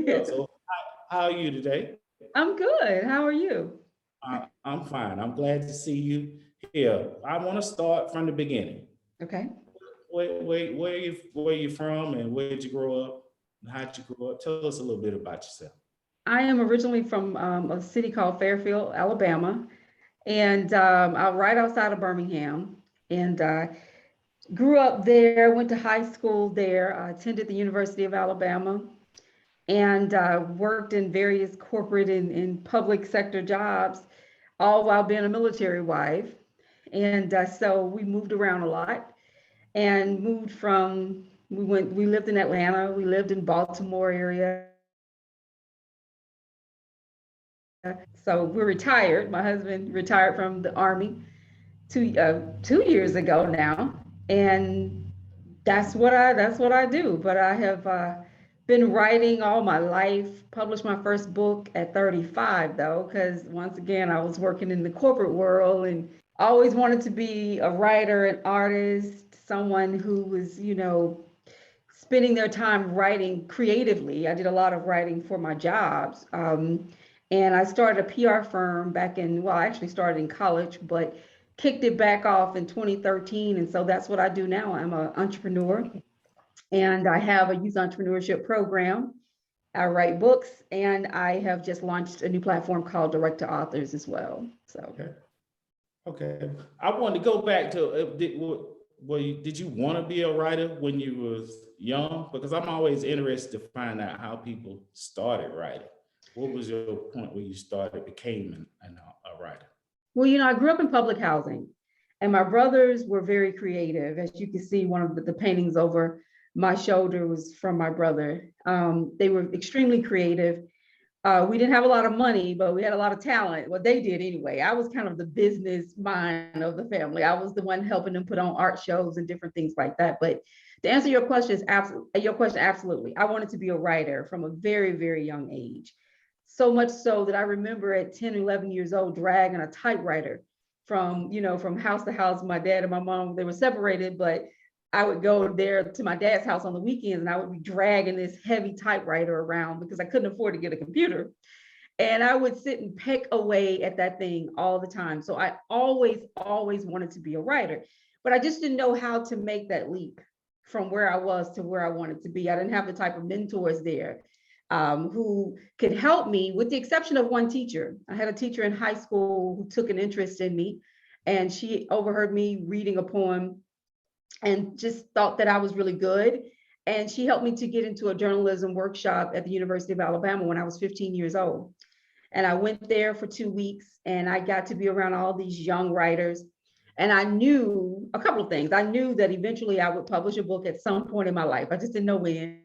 Yeah. So how are you today? I'm good. How are you? I'm fine. I'm glad to see you here. I want to start from the beginning. Okay. Where you from and where did you grow up? And how'd you grow up? Tell us a little bit about yourself. I am originally from a city called Fairfield, Alabama, and I'm right outside of Birmingham. And grew up there, went to high school there, attended the University of Alabama, and worked in various corporate and public sector jobs, all while being a military wife. And so we moved around a lot and moved from we lived in Atlanta, we lived in Baltimore area. So we're retired. My husband retired from the Army 2 years ago now, and that's what I do. But I have been writing all my life. Published my first book at 35, though, because once again I was working in the corporate world and always wanted to be a writer, an artist, someone who was, spending their time writing creatively. I did a lot of writing for my jobs. And I started a PR firm back I actually started in college, but kicked it back off in 2013. And so that's what I do now. I'm an entrepreneur and I have a youth entrepreneurship program. I write books and I have just launched a new platform called Direct to Authors as well. So, Okay. Okay. I wanted to go back to did you want to be a writer when you was young? Because I'm always interested to find out how people started writing. What was your point where you started became a writer? well, I grew up in public housing and my brothers were very creative. As you can see, one of the paintings over my shoulder was from my brother. They were extremely creative. We didn't have a lot of money, but we had a lot of talent. Well, they did anyway. I was kind of the business mind of the family. I was the one helping them put on art shows and different things like that. But to answer your question, absolutely. I wanted to be a writer from a very, very young age. So much so that I remember at 10, 11 years old, dragging a typewriter from house to house. My dad and my mom, they were separated, but I would go there to my dad's house on the weekends and I would be dragging this heavy typewriter around because I couldn't afford to get a computer. And I would sit and peck away at that thing all the time. So I always wanted to be a writer, but I just didn't know how to make that leap from where I was to where I wanted to be. I didn't have the type of mentors there who could help me, with the exception of one teacher. I had a teacher in high school who took an interest in me, and she overheard me reading a poem and just thought that I was really good. And she helped me to get into a journalism workshop at the University of Alabama when I was 15 years old. And I went there for 2 weeks and I got to be around all these young writers. And I knew a couple of things. I knew that eventually I would publish a book at some point in my life. I just didn't know when.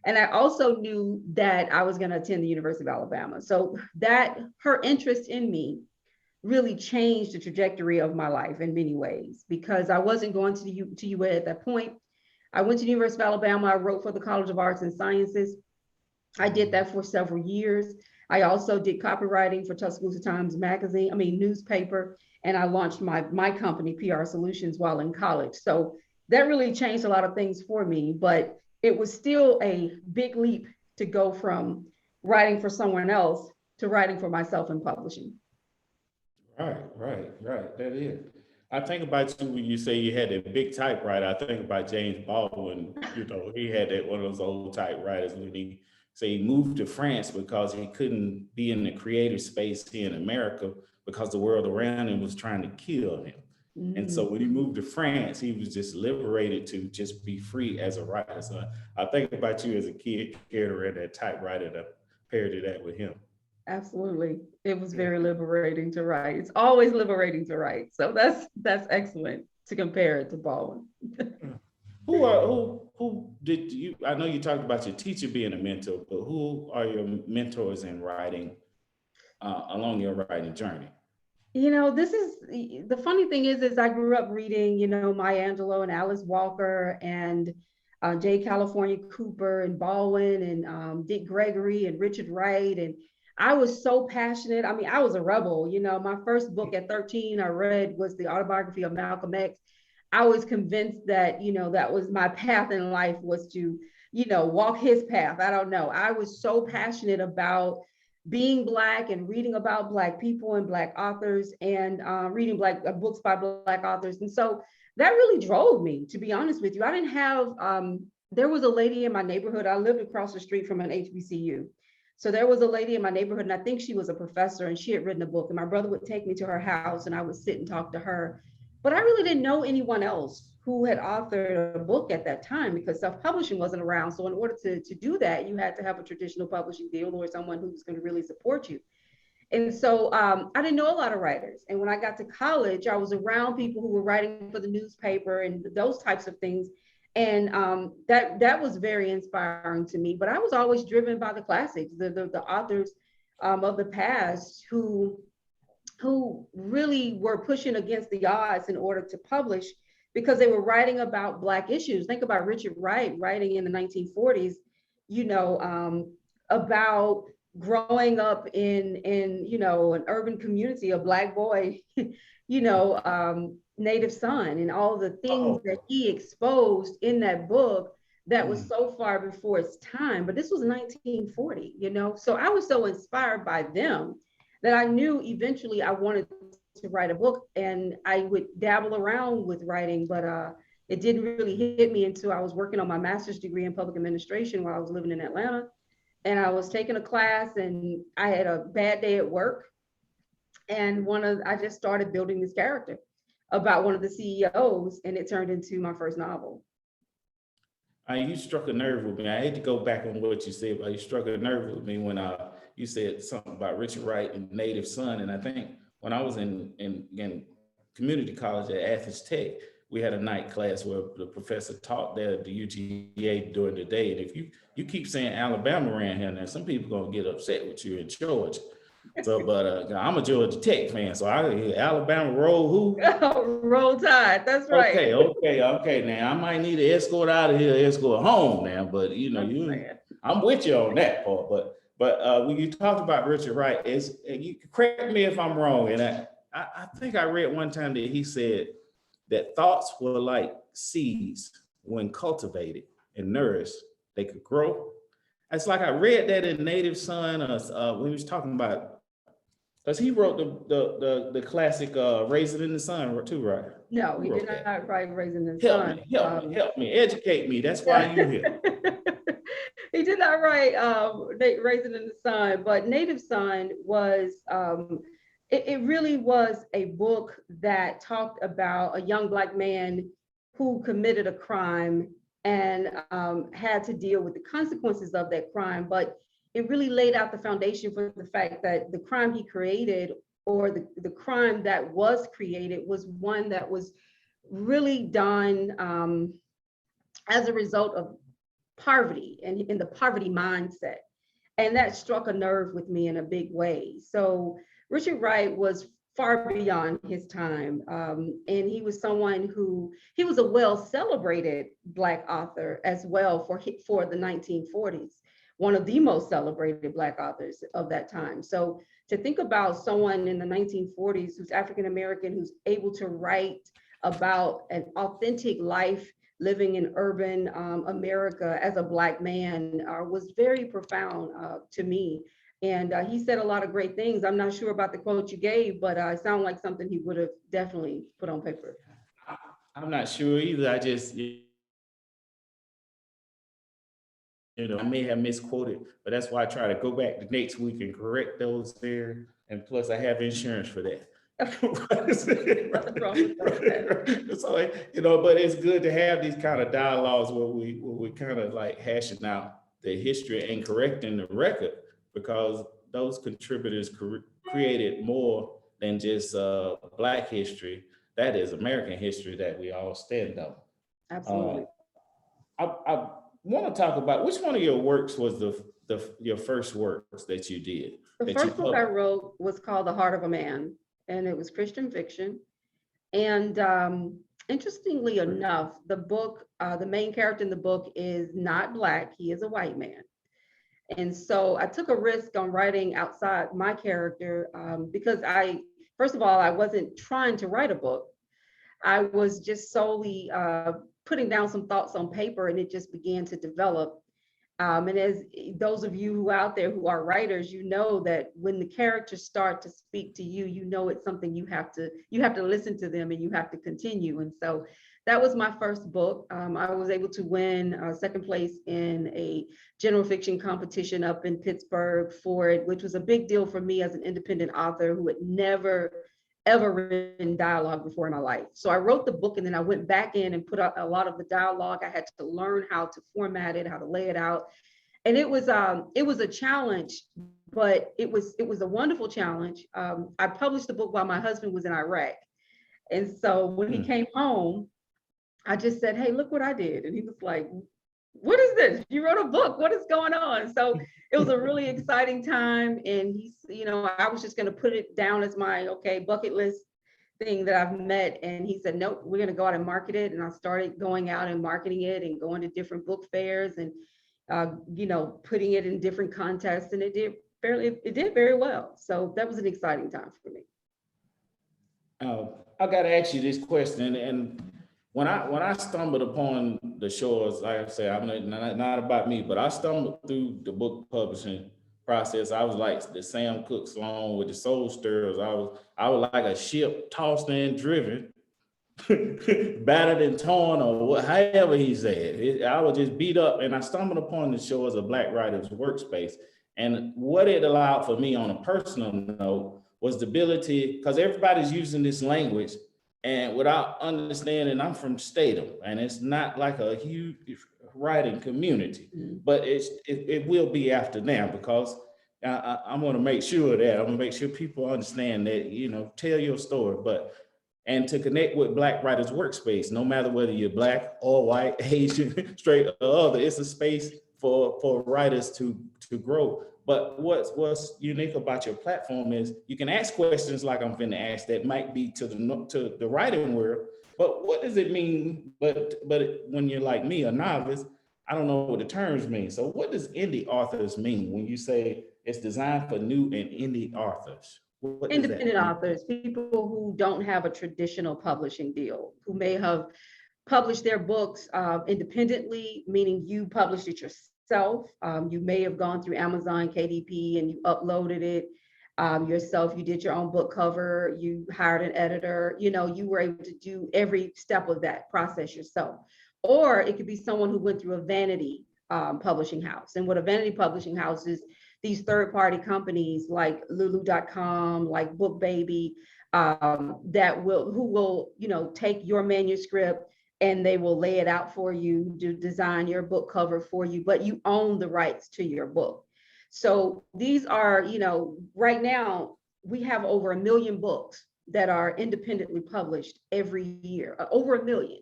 And I also knew that I was going to attend the University of Alabama. So that her interest in me really changed the trajectory of my life in many ways because I wasn't going to UA at that point. I went to the University of Alabama. I wrote for the College of Arts and Sciences. I did that for several years. I also did copywriting for Tuscaloosa Times magazine, newspaper, and I launched my company, PR Solutions, while in college. So that really changed a lot of things for me, but it was still a big leap to go from writing for someone else to writing for myself and publishing. Right. That is. I think about you when you say you had that big typewriter. I think about James Baldwin. He had that one of those old typewriters when he say he moved to France because he couldn't be in the creative space here in America because the world around him was trying to kill him. And so Mm, when he moved to France, he was just liberated to just be free as a writer. So I think about you as a kid carrying around that typewriter to pair to that with him. absolutely. It was very liberating to write. It's always liberating to write. So that's excellent to compare it to Baldwin. Who did you? I know you talked about your teacher being a mentor, but who are your mentors in writing along your writing journey? This is the funny thing is I grew up reading, Maya Angelou and Alice Walker and J. California Cooper and Baldwin and Dick Gregory and Richard Wright. And I was so passionate. I mean, I was a rebel. My first book at 13 I read was the autobiography of Malcolm X. I was convinced that, that was my path in life was to, walk his path. I don't know. I was so passionate about being Black and reading about Black people and Black authors and reading Black books by Black authors. And so that really drove me, to be honest with you. I didn't have, there was a lady in my neighborhood. I lived across the street from an HBCU. So there was a lady in my neighborhood, and I think she was a professor, and she had written a book, and my brother would take me to her house and I would sit and talk to her. But I really didn't know anyone else who had authored a book at that time because self-publishing wasn't around. So in order to do that, you had to have a traditional publishing deal or someone who was going to really support you. And so I didn't know a lot of writers. And when I got to college, I was around people who were writing for the newspaper and those types of things. And that was very inspiring to me. But I was always driven by the classics, the authors of the past who really were pushing against the odds in order to publish because they were writing about Black issues. Think about Richard Wright writing in the 1940s, about growing up in an urban community, a Black boy, native son, and all the things that he exposed in that book that was so far before its time. But this was 1940, so I was so inspired by them that I knew eventually I wanted to write a book, and I would dabble around with writing, but it didn't really hit me until I was working on my master's degree in public administration while I was living in Atlanta. And I was taking a class and I had a bad day at work. And I just started building this character about one of the CEOs, and it turned into my first novel. You struck a nerve with me. I hate to go back on what you said, but you struck a nerve with me when you said something about Richard Wright and native son. And I think when I was in community college at Athens Tech, we had a night class where the professor taught there at the UGA during the day. And if you keep saying Alabama around here, now some people gonna get upset with you in Georgia. So, but I'm a Georgia Tech fan, so Alabama roll who? Roll Tide, that's right. Okay. Now I might need an escort out of here, escort home now, but I'm with you on that part. But when you talked about Richard Wright, you correct me if I'm wrong, and I think I read one time that he said that thoughts were like seeds. When cultivated and nourished, they could grow. It's like I read that in Native Son, when he was talking about, because he wrote the classic Raisin in the Sun too, right? No, he did not write Raisin in the Sun. Help me, educate me. That's why you're here. He did not write Raisin in the Sun, but Native Son was, it really was a book that talked about a young Black man who committed a crime and had to deal with the consequences of that crime. But it really laid out the foundation for the fact that the crime he created, or the crime that was created, was one that was really done as a result of poverty and in the poverty mindset. And that struck a nerve with me in a big way. So Richard Wright was far beyond his time. And he was someone he was a well-celebrated Black author as well for the 1940s, one of the most celebrated Black authors of that time. So to think about someone in the 1940s who's African-American, who's able to write about an authentic life living in urban America as a Black man was very profound to me. And he said a lot of great things. I'm not sure about the quote you gave, but it sounded like something he would have definitely put on paper. I'm not sure either. I just, I may have misquoted, but that's why I try to go back the next week and correct those there. And plus I have insurance for that. So, but it's good to have these kind of dialogues where we kind of like hashing out the history and correcting the record, because those contributors created more than just Black history. That is American history that we all stand on. Absolutely. I want to talk about which one of your works was your first works that you did. The first book I wrote was called The Heart of a Man, and it was Christian fiction. And interestingly enough, the book, the main character in the book is not Black, he is a white man. And so I took a risk on writing outside my character because first of all, I wasn't trying to write a book. I was just solely putting down some thoughts on paper, and it just began to develop. And as those of you who out there who are writers, you know that when the characters start to speak to you, you know it's something you have to listen to them and you have to continue. And so that was my first book. I was able to win second place in a general fiction competition up in Pittsburgh for it, which was a big deal for me as an independent author who had never ever written dialogue before in my life. So I wrote the book and then I went back in and put up a lot of the dialogue. I had to learn how to format it, how to lay it out. And it was a challenge, but it was a wonderful challenge. I published the book while my husband was in Iraq. And so when he came home, I just said, "Hey, look what I did." And he was like, "What is this? You wrote a book. What is going on?" So it was a really exciting time. And I was just going to put it down as my, okay, bucket list thing that I've met. And he said, "Nope, we're going to go out and market it." And I started going out and marketing it and going to different book fairs and, putting it in different contests. And it did very well. So that was an exciting time for me. I got to ask you this question, and when I stumbled upon the shores, like I say, I'm not about me, but I stumbled through the book publishing process. I was like the Sam Cooke song with the soul stirrers. I was like a ship tossed and driven, battered and torn, or however he said. I was just beat up, and I stumbled upon the shores of Black Writers Workspace. And what it allowed for me on a personal note was the ability, because everybody's using this language, and without understanding, I'm from Statham, and it's not like a huge writing community, but it will be after now, because I'm going to make sure that I'm going to make sure people understand that, tell your story, and to connect with Black Writers Workspace, no matter whether you're Black or white, Asian, straight or other, it's a space for writers to grow. But what's unique about your platform is you can ask questions like I'm finna ask that might be to the writing world, but what does it mean? But when you're like me, a novice, I don't know what the terms mean. So what does indie authors mean when you say it's designed for new and indie authors? What does that Independent mean? authors, people who don't have a traditional publishing deal, who may have published their books independently, meaning you published it yourself. You may have gone through Amazon KDP and you uploaded it yourself. You did your own book cover. You hired an editor. You were able to do every step of that process yourself. Or it could be someone who went through a vanity publishing house. And what a vanity publishing house is, these third-party companies like Lulu.com, like BookBaby, who will take your manuscript and they will lay it out for you, design your book cover for you, but you own the rights to your book. So these are, right now we have over 1 million books that are independently published every year, over 1 million.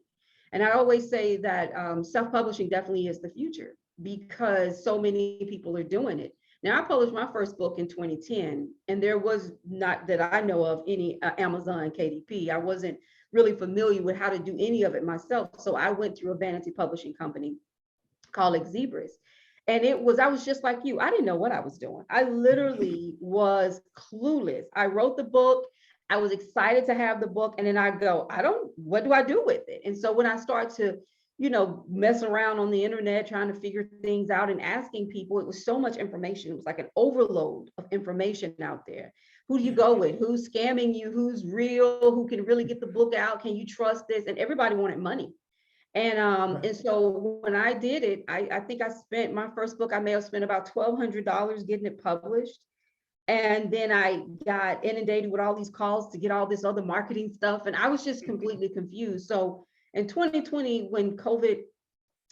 And I always say that self-publishing definitely is the future because so many people are doing it. Now, I published my first book in 2010, and there was not, that I know of, any Amazon KDP. I wasn't really familiar with how to do any of it myself. So I went through a vanity publishing company called Zebras. And I was just like you. I didn't know what I was doing. I literally was clueless. I wrote the book. I was excited to have the book. And then I go, what do I do with it? And so when I start to mess around on the internet, trying to figure things out and asking people, it was so much information. It was like an overload of information out there. Who do you go with? Who's scamming you? Who's real? Who can really get the book out? Can you trust this? And everybody wanted money. And so when I did it, I think I spent my first book, I may have spent about $1,200 getting it published. And then I got inundated with all these calls to get all this other marketing stuff. And I was just completely confused. So in 2020, when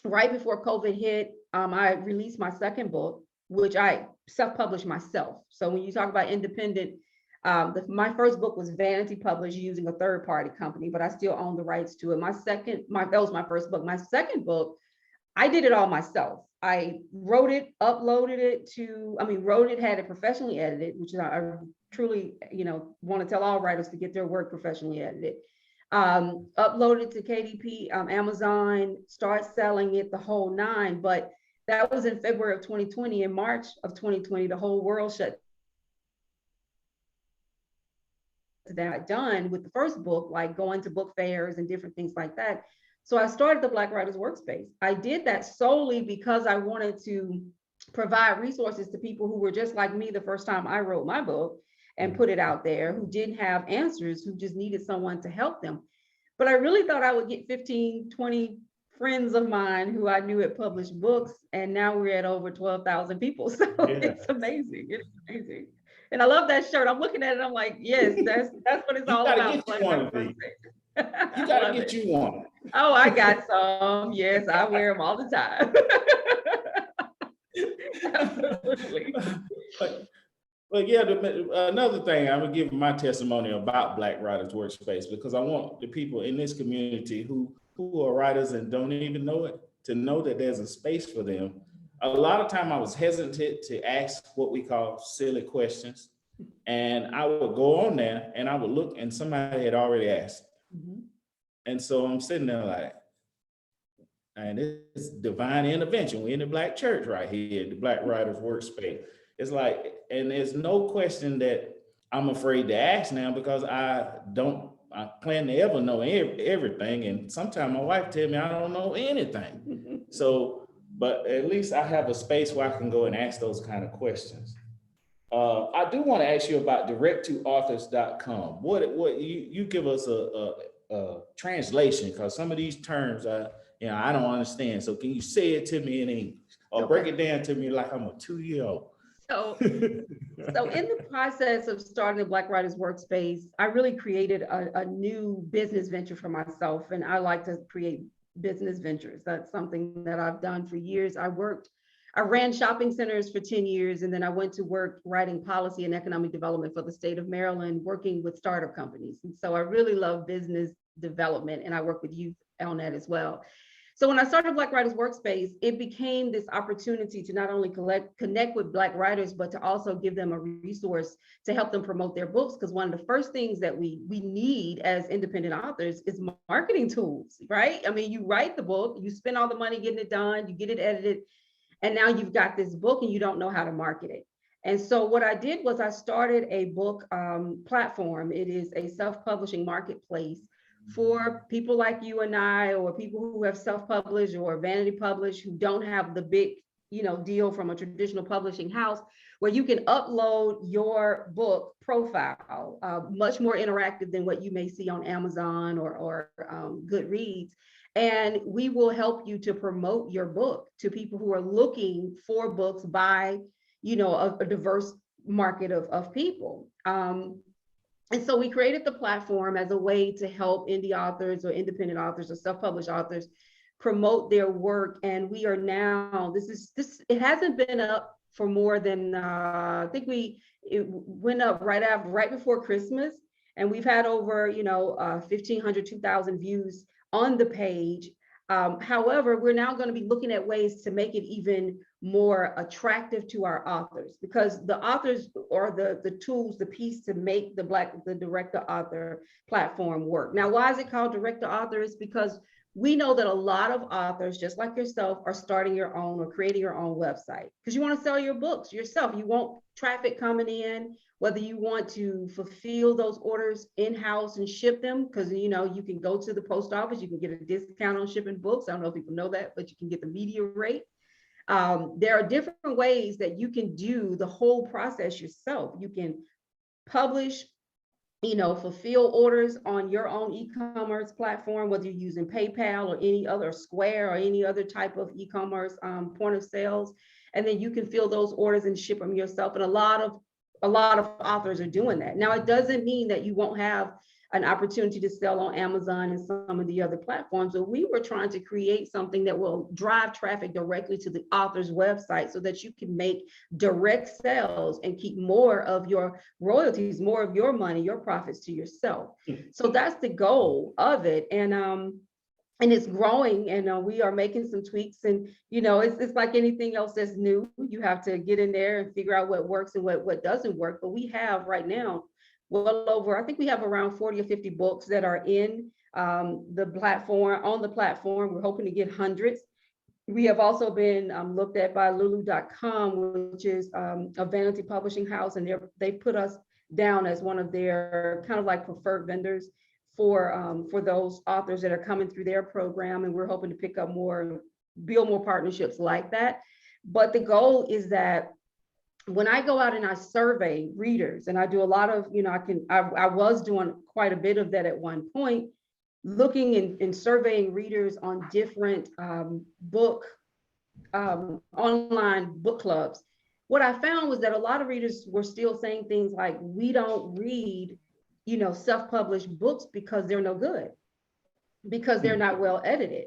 right before COVID hit, I released my second book, which I self-published myself. So when you talk about independent, my first book was vanity published using a third-party company, but I still own the rights to it. That was my first book. My second book, I did it all myself. I wrote it, uploaded it, had it professionally edited, which I truly, want to tell all writers to get their work professionally edited. Uploaded to KDP, Amazon, start selling it, the whole nine. But that was in February of 2020. In March of 2020, the whole world shut down. Done with the first book, like going to book fairs and different things like that. So I started the Black Writers Workspace. I did that solely because I wanted to provide resources to people who were just like me the first time I wrote my book and put it out there, who didn't have answers, who just needed someone to help them. But I really thought I would get 15, 20 friends of mine who I knew had published books, and now we're at over 12,000 people. So it's amazing. It's amazing. And I love that shirt. I'm looking at it. I'm like, yes, that's what it's all about. You gotta get you one of these. You gotta get you one. Oh, I got some. Yes, I wear them all the time. Absolutely. But yeah, another thing, I would give my testimony about Black Writers Workspace, because I want the people in this community who are writers and don't even know it to know that there's a space for them. A lot of time I was hesitant to ask what we call silly questions. And I would go on there and I would look and somebody had already asked. Mm-hmm. And so I'm sitting there like, and it's divine intervention. We're in the Black church right here, the Black Writers Workspace. It's like, and there's no question that I'm afraid to ask now, because I plan to ever know everything. And sometimes my wife tells me I don't know anything. So, but at least I have a space where I can go and ask those kind of questions. I do want to ask you about directtoauthors.com. What you give us a translation, because some of these terms I don't understand. So can you say it to me in English, or break it down to me like I'm a 2-year-old? So in the process of starting the Black Writers Workspace, I really created a new business venture for myself, and I like to create business ventures. That's something that I've done for years. I ran shopping centers for 10 years, and then I went to work writing policy and economic development for the state of Maryland, working with startup companies. And so I really love business development, and I work with youth on that as well. So when I started Black Writers Workspace, it became this opportunity to not only connect with Black writers, but to also give them a resource to help them promote their books. Because one of the first things that we need as independent authors is marketing tools, right? I mean, you write the book, you spend all the money getting it done, you get it edited, and now you've got this book and you don't know how to market it. And so what I did was I started a book platform. It is a self-publishing marketplace for people like you and I, or people who have self-published or vanity published, who don't have the big, deal from a traditional publishing house, where you can upload your book profile, much more interactive than what you may see on Amazon or Goodreads. And we will help you to promote your book to people who are looking for books by, a diverse market of people. And so we created the platform as a way to help indie authors or independent authors or self-published authors promote their work. And we are now, it hasn't been up for more than, I think it went up right before Christmas. And we've had over, 1,500, 2,000 views on the page. However, we're now going to be looking at ways to make it even more attractive to our authors, because the authors are the tools, the piece to make the direct to author platform work. Now, why is it called direct to author? It's because we know that a lot of authors, just like yourself, are starting your own or creating your own website because you want to sell your books yourself. You want traffic coming in, whether you want to fulfill those orders in-house and ship them, because you can go to the post office, you can get a discount on shipping books. I don't know if people know that, but you can get the media rate. There are different ways that you can do the whole process yourself. You can publish, fulfill orders on your own e-commerce platform, whether you're using PayPal or any other Square or any other type of e-commerce point of sales. And then you can fill those orders and ship them yourself. And a lot of authors are doing that. Now, it doesn't mean that you won't have an opportunity to sell on Amazon and some of the other platforms, but we were trying to create something that will drive traffic directly to the author's website so that you can make direct sales and keep more of your royalties, more of your money, your profits to yourself. So that's the goal of it. And it's growing, and we are making some tweaks, and it's like anything else that's new. You have to get in there and figure out what works and what doesn't work. But we have right now well over, I think we have around 40 or 50 books that are in the platform. We're hoping to get hundreds. We have also been looked at by Lulu.com, which is a vanity publishing house, and they put us down as one of their kind of like preferred vendors for those authors that are coming through their program, and we're hoping to pick up more, build more partnerships like that. But the goal is that when I go out and I survey readers, and I do a lot of, I was doing quite a bit of that at one point, looking and surveying readers on different online book clubs. What I found was that a lot of readers were still saying things like, we don't read, self-published books because they're no good, because they're not well edited.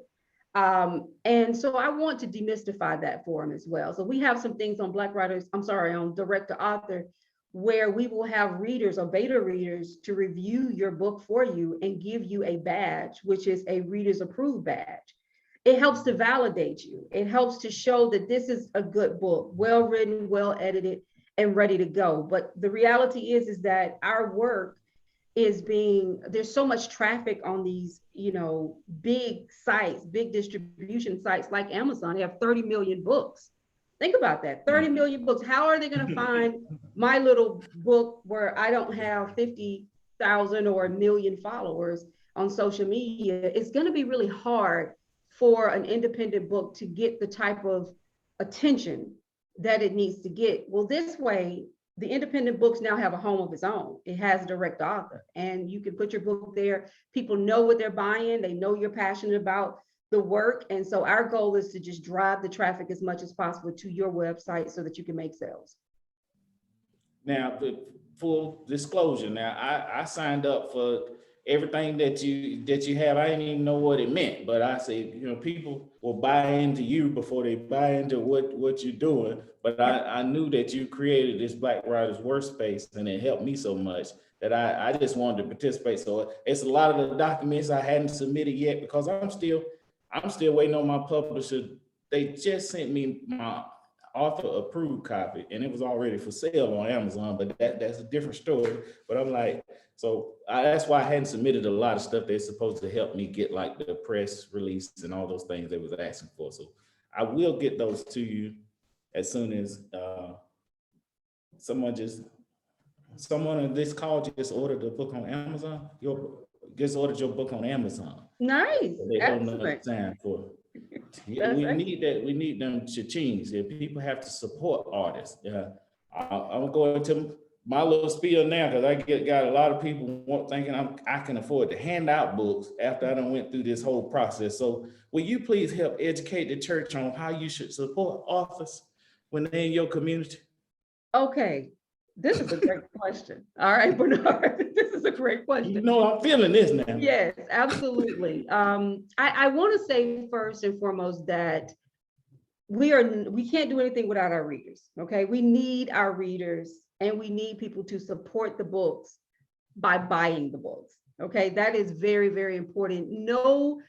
And so I want to demystify that for them as well. So we have some things on on direct to author, where we will have readers or beta readers to review your book for you and give you a badge, which is a reader's approved badge. It helps to validate you. It helps to show that this is a good book, well written, well edited, and ready to go. But the reality is that our work there's so much traffic on these, big sites, big distribution sites like Amazon. They have 30 million books. Think about that, 30 million books. How are they going to find my little book where I don't have 50,000 or 1 million followers on social media? It's going to be really hard for an independent book to get the type of attention that it needs to get. Well, this way, the independent books now have a home of its own. It has a direct author, and you can put your book there. People know what they're buying. They know you're passionate about the work. And so our goal is to just drive the traffic as much as possible to your website so that you can make sales. Now, the full disclosure, now I signed up for everything that you have. I didn't even know what it meant, but I say, people will buy into you before they buy into what you're doing. But I knew that you created this Black Writers Workspace, and it helped me so much that I just wanted to participate. So it's a lot of the documents I hadn't submitted yet, because I'm still waiting on my publisher. They just sent me my author approved copy, and it was already for sale on Amazon, but that's a different story. But I'm like, that's why I hadn't submitted a lot of stuff that's supposed to help me get like the press release and all those things they was asking for. So I will get those to you as soon as someone on this call just ordered the book on Amazon. Just ordered your book on Amazon. Nice. So they don't know time for. Yeah, we need that. We need them to change. If people have to support artists. Yeah, I'm going to my little spiel now, because I got a lot of people thinking I can afford to hand out books after I done went through this whole process. So will you please help educate the church on how you should support authors when they're in your community? Okay, this is a great question. All right, Barnard, this is a great question. I'm feeling this now. Yes, absolutely. I want to say first and foremost that we can't do anything without our readers. Okay, we need our readers, and we need people to support the books by buying the books. Okay, that is very, very important. No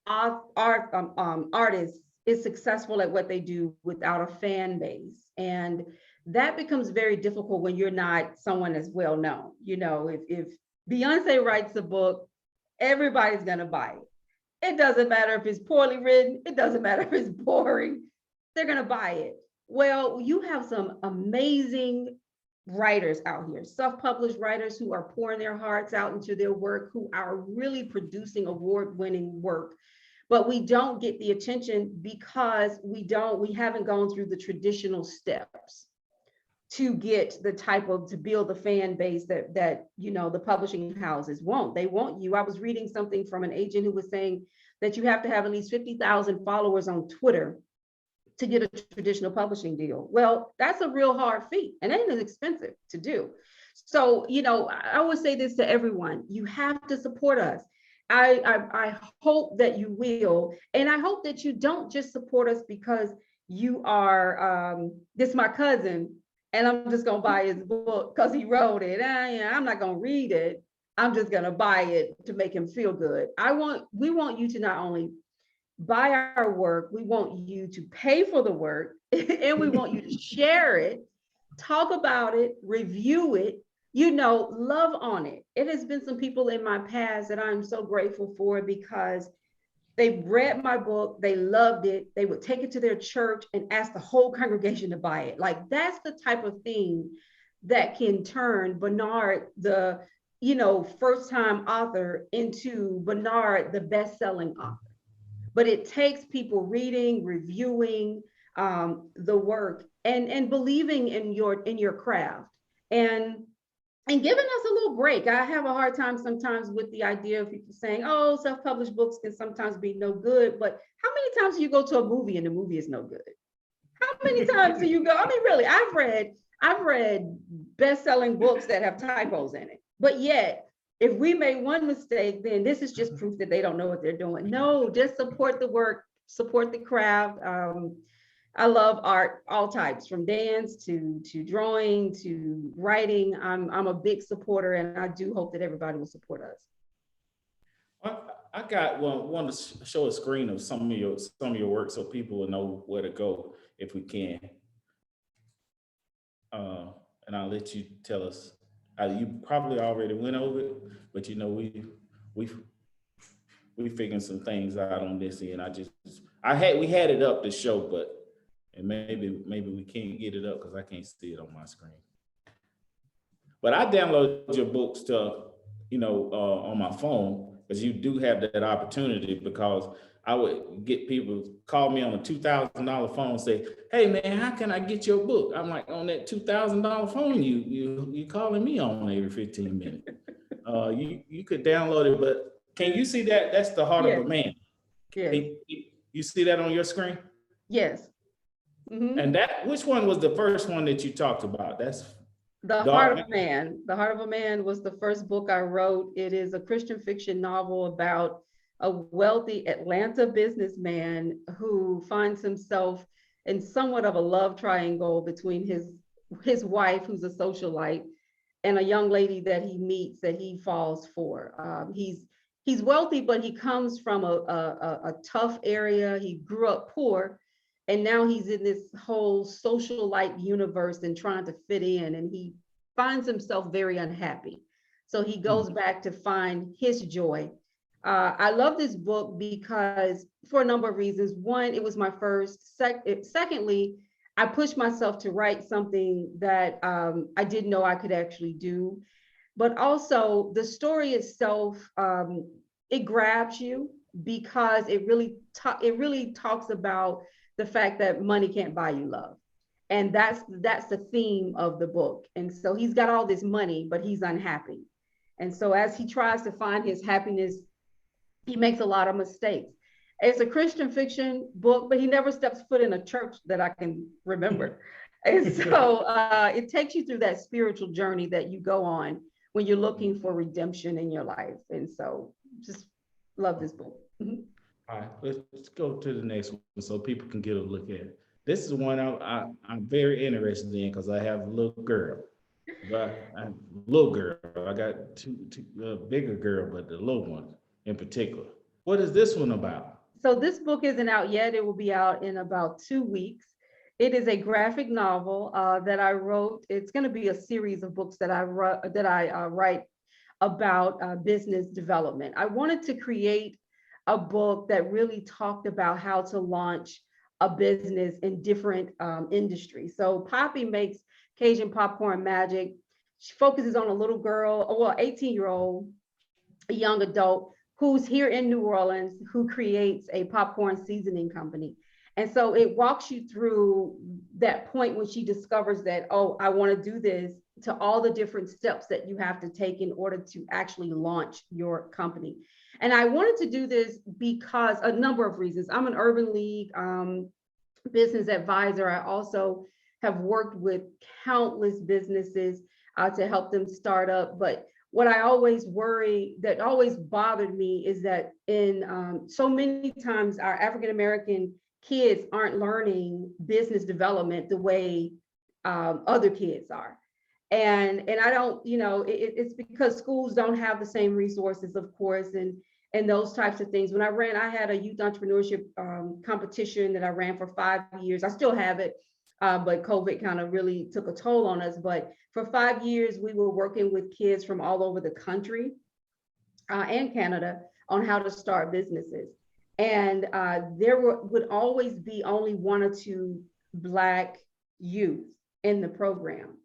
artist is successful at what they do without a fan base, and that becomes very difficult when you're not someone that's well known. If Beyonce writes a book, everybody's gonna buy it. It doesn't matter if it's poorly written. It doesn't matter if it's boring. They're gonna buy it. Well, you have some amazing writers out here, self-published writers who are pouring their hearts out into their work, who are really producing award-winning work. But we don't get the attention because we haven't gone through the traditional steps to get to build the fan base that the publishing houses want. They want you. I was reading something from an agent who was saying that you have to have at least 50,000 followers on Twitter to get a traditional publishing deal. Well, that's a real hard feat, and it is expensive to do. So, I always say this to everyone: you have to support us. I hope that you will, and I hope that you don't just support us because you are this is my cousin, and I'm just gonna buy his book because he wrote it. I'm not gonna read it. I'm just gonna buy it to make him feel good. We want you to not only buy our work, we want you to pay for the work, and we want you to share it, talk about it, review it, love on it. It has been some people in my past that I'm so grateful for, because they read my book, they loved it, they would take it to their church and ask the whole congregation to buy it. Like, that's the type of thing that can turn Barnard, the first time author into Barnard, the best-selling author. But it takes people reading, reviewing the work, and believing in your craft, and giving us a little break. I have a hard time sometimes with the idea of people saying, oh, self-published books can sometimes be no good. But how many times do you go to a movie and the movie is no good? How many times do you go? I mean, really, I've read best-selling books that have typos in it. But yet, if we made one mistake, then this is just proof that they don't know what they're doing. No, just support the work, support the craft. I love art, all types, from dance to drawing to writing. I'm a big supporter, and I do hope that everybody will support us. I got want to show a screen of some of your work so people will know where to go if we can. And I'll let you tell us. You probably already went over it, but we figuring some things out on this end. We had it up to show, but and maybe we can't get it up because I can't see it on my screen. But I downloaded your books to on my phone, because you do have that opportunity, because I would get people call me on a $2,000 phone and say, hey man, how can I get your book? I'm like, on that $2,000 phone you calling me on every 15 minutes. You could download it, but can you see that? That's The Heart of a Man. Yeah. You see that on your screen? Yes. Mm-hmm. And which one was the first one that you talked about? That's The Heart of a Man. The Heart of a Man was the first book I wrote. It is a Christian fiction novel about a wealthy Atlanta businessman who finds himself in somewhat of a love triangle between his wife, who's a socialite, and a young lady that he meets that he falls for. He's wealthy, but he comes from a tough area. He grew up poor, and now he's in this whole socialite universe and trying to fit in, and he finds himself very unhappy. So he goes back to find his joy. I love this book because, for a number of reasons. One, it was my first. Secondly, I pushed myself to write something that I didn't know I could actually do. But also, the story itself, it grabs you because it really talks about the fact that money can't buy you love. And that's the theme of the book. And so he's got all this money, but he's unhappy. And so as he tries to find his happiness, he makes a lot of mistakes. It's a Christian fiction book, but he never steps foot in a church that I can remember. And so it takes you through that spiritual journey that you go on when you're looking for redemption in your life. And so just love this book. Mm-hmm. All right, let's go to the next one so people can get a look at it. This is one I'm very interested in because I have a little girl. But I got two bigger girl, but the little one in particular. What is this one about? So this book isn't out yet. It will be out in about 2 weeks. It is a graphic novel that I wrote. It's going to be a series of books that I write about business development. I wanted to create a book that really talked about how to launch a business in different industries. So Poppy makes Cajun popcorn magic. She focuses on a little girl, 18-year-old, a young adult who's here in New Orleans, who creates a popcorn seasoning company. And so it walks you through that point when she discovers that, oh, I want to do this, to all the different steps that you have to take in order to actually launch your company. And I wanted to do this because a number of reasons. I'm an Urban League business advisor. I also have worked with countless businesses to help them start up. But what I always worry, that always bothered me, is that in so many times our African-American kids aren't learning business development the way other kids are. And I don't, it's because schools don't have the same resources, of course, and those types of things. When I had a youth entrepreneurship competition that I ran for 5 years. I still have it, but COVID kind of really took a toll on us. But for 5 years, we were working with kids from all over the country and Canada on how to start businesses. And there would always be only 1 or 2 Black youth in the program.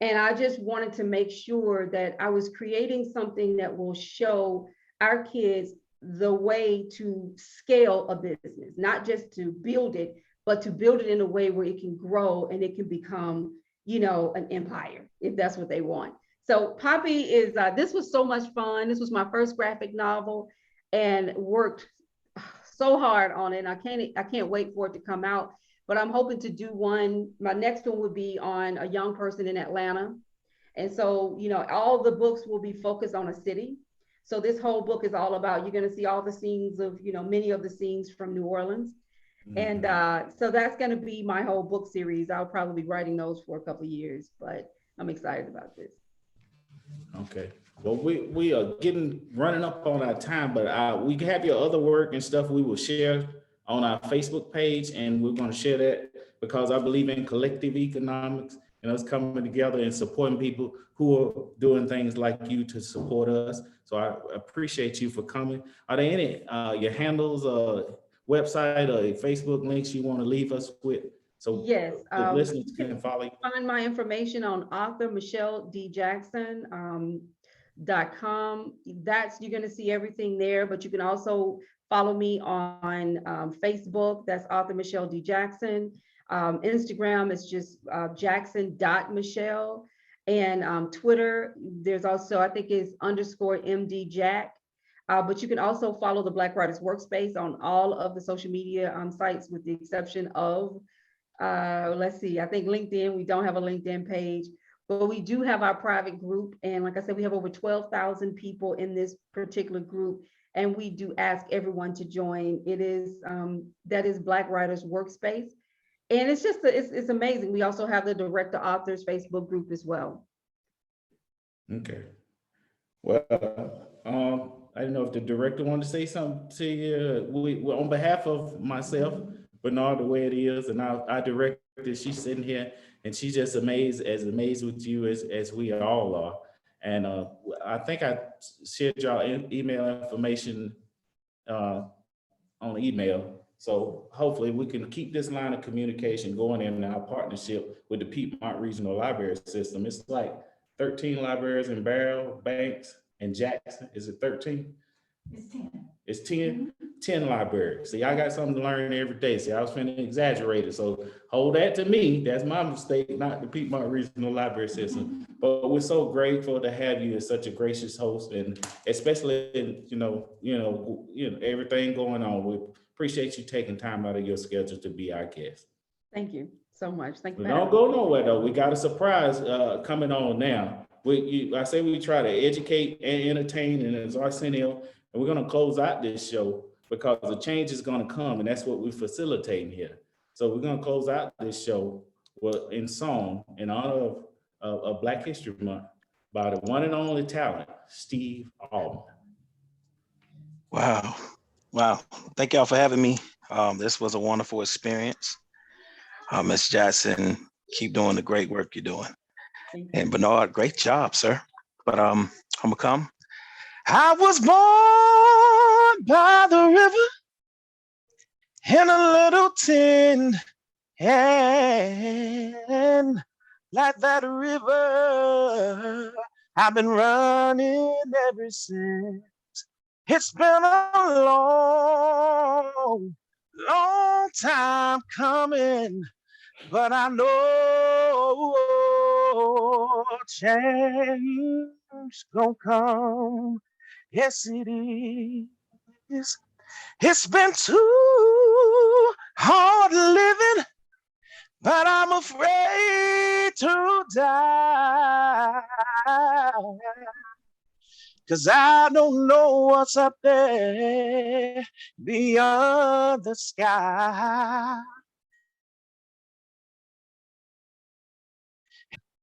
And I just wanted to make sure that I was creating something that will show our kids the way to scale a business, not just to build it, but to build it in a way where it can grow and it can become, an empire, if that's what they want. So Poppy is, this was so much fun. This was my first graphic novel and worked so hard on it. I can't wait for it to come out, but I'm hoping to do one. My next one would be on a young person in Atlanta. And so, all the books will be focused on a city. So this whole book is all about, you're going to see all the scenes of, many of the scenes from New Orleans. And so that's going to be my whole book series. I'll probably be writing those for a couple of years, but I'm excited about this. Okay. Well, we are running up on our time, but we have your other work and stuff we will share on our Facebook page, and we're going to share that because I believe in collective economics and us coming together and supporting people who are doing things like you to support us. So I appreciate you for coming. Are there any your handles, website, or Facebook links you want to leave us with? So yes, the listeners can follow you. Find my information on author Michelle D. Jackson. .com. You're going to see everything there, but you can also follow me on Facebook. That's author Michelle D. Jackson. Instagram is just Jackson.Michelle. And Twitter, there's also, I think it's _MD Jack. But you can also follow the Black Writers Workspace on all of the social media sites, with the exception of, let's see, I think LinkedIn. We don't have a LinkedIn page. But we do have our private group. And like I said, we have over 12,000 people in this particular group. And we do ask everyone to join. It is, that is Black Writers Workspace. And it's just, it's amazing. We also have the Director Authors Facebook group as well. Okay. Well, I don't know if the director wanted to say something to you. We on behalf of myself, Barnard, the way it is, and our director, she's sitting here and she's just amazed with you as we all are. And I think I shared y'all email information on email. So hopefully we can keep this line of communication going in our partnership with the Piedmont Regional Library System. It's like 13 libraries in Barrow, Banks, and Jackson. Is it 13? It's 10. It's 10? 10 libraries. See, I got something to learn every day. See, I was finna exaggerate it. So hold that to me. That's my mistake, not the Piedmont Regional Library System. But we're so grateful to have you as such a gracious host, and especially in, everything going on. We appreciate you taking time out of your schedule to be our guest. Thank you so much. Thank you. Don't go nowhere though. We got a surprise coming on now. I say we try to educate and entertain, and as Arsenio, and we're going to close out this show because the change is going to come, and that's what we're facilitating here. So we're going to close out this show in song in honor of Black History Month by the one and only talent, Steve Almond. Wow. Thank y'all for having me. This was a wonderful experience. Ms. Jackson, keep doing the great work you're doing. And Barnard, great job, sir. But I'm gonna come. I was born by the river in a little tin, and like that river, I've been running ever since. It's been a long time coming, but I know change gonna come. Yes, it is. It's been too hard living, but I'm afraid to die. 'Cause I don't know what's up there beyond the sky.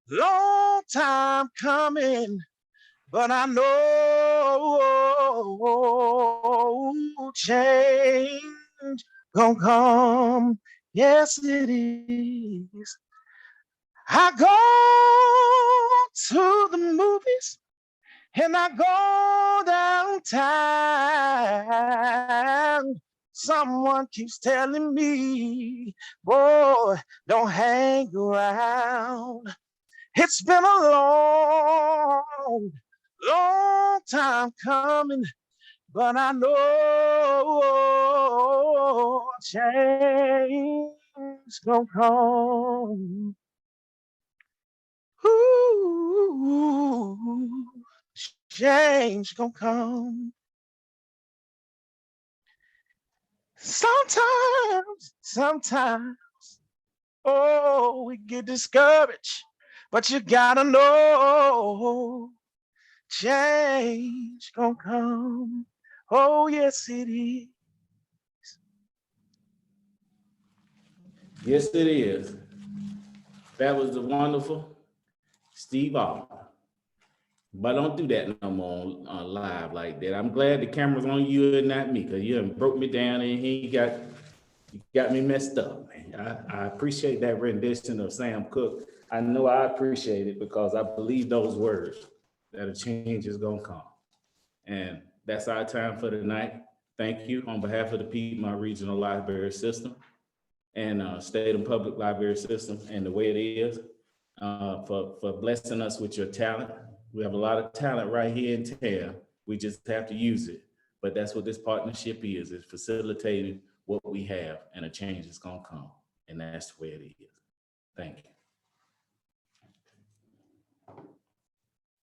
Long time coming, but I know change gonna come. Yes, it is. I go to the movies and I go downtown. Someone keeps telling me, boy, don't hang around. It's been a long, long time coming, but I know change gonna come. Ooh, change gonna come. Sometimes, oh, we get discouraged, but you gotta know change gonna come. Oh, yes, it is. Yes, it is. That was the wonderful Steve Allen. But don't do that no more on live like that. I'm glad the camera's on you and not me, because you done broke me down and you got me messed up, man. I appreciate that rendition of Sam Cooke. I know I appreciate it because I believe those words, that a change is gonna come. And that's our time for tonight. Thank you on behalf of the Piedmont Regional Library System and State and Public Library System and the way it is, for blessing us with your talent. We have a lot of talent right here in town. We just have to use it. But that's what this partnership is facilitating what we have, and a change is gonna come. And that's the way it is. Thank you.